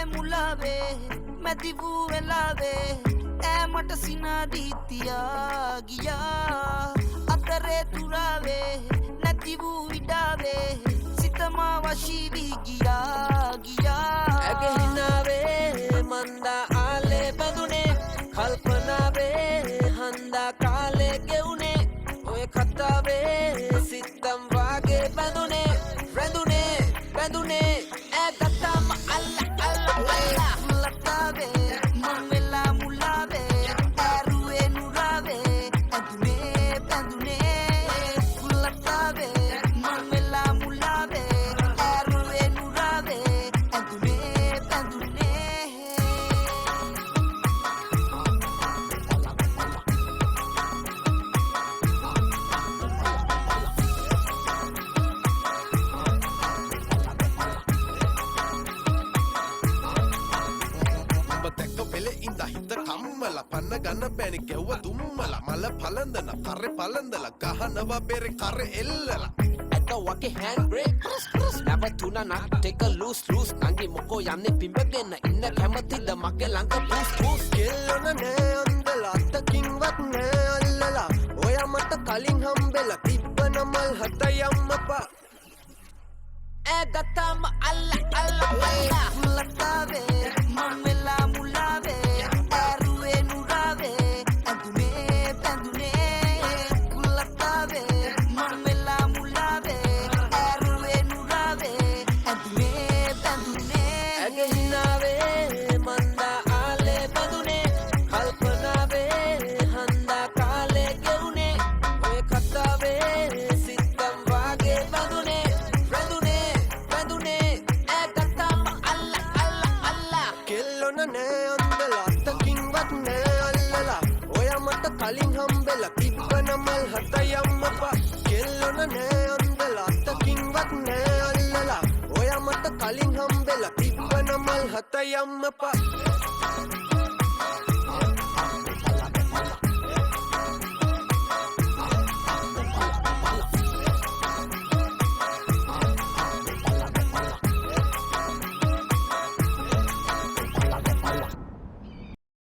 මුලාවේ මැදිවූ වෙලාවේ ඈ මට සිනාදී තියා ගියා අතරේ තුරාවේ නැති වූ ඉඩාවේ සිතමා වශී වී ගියා ඇගේ හිනාවේ මන්දා ආලේ බඳුනේ කල්පනාවේ හන්දා කාලේ ගෙවුනේ ඔය කතාවේ සිතම් වාගේ බඳුනේ රැඳුනේ ඈ ගත්තාම අල්ලා ලතාවේ මං වෙලා මුලාවේ ඇරුවේ නුරාවේ ඇඳුනේ ලතාවේ මං වෙලා මුලාවේ ඇරුවේ නුරාවේ ඇඳුනේ ඉඳ හිත කම්මල පන්න ගන්න බැනි ගැව්ව දුම්මල මල පලඳන කරෙ පලඳල ගහනවා බෙරෙ කරෙ එල්ලලා ඇත වගේ hand brake නැවතුණා not take a loose නංගි මොකෝ යන්නේ පිඹගෙන ඉන්න කැමතිද මගේ ළඟ පුස් කෙල්ලන නෑ අන්දලා අතකින්වත් නෑ අල්ලලා ඔය මට කලින් හම්බෙලා තිබ්බන මල් හත යම්මපා ඈ ගත්තාම අල්ලා ලතාවේ මං වෙලා මුලාවේ ඇරුවේ නුරාවේ ඇඳුනේ ලතාවේ මං වෙලා මුලාවේ ඇරුවේ නුරාවේ ඇඳුනේ ඇගේ හිනාවේ මන්දා ආලේ බඳුනේ කල්පනාවේ හන්දා කාලේ ගෙවුනේ ඔය කතාවේ සිතම් වාගේ බඳුනේ කෙල්ලොන නෑ අන්දලා අතකින්වත් නෑ අල්ලලා ඔය මට කලින් හම්බෙලා තිබ්බන මල් හත යම්මපා කෙල්ලොන නෑ අන්දලා අතකින්වත් නෑ අල්ලලා ඔය මට කලින් හම්බෙලා තිබ්බන මල් හත යම්මපා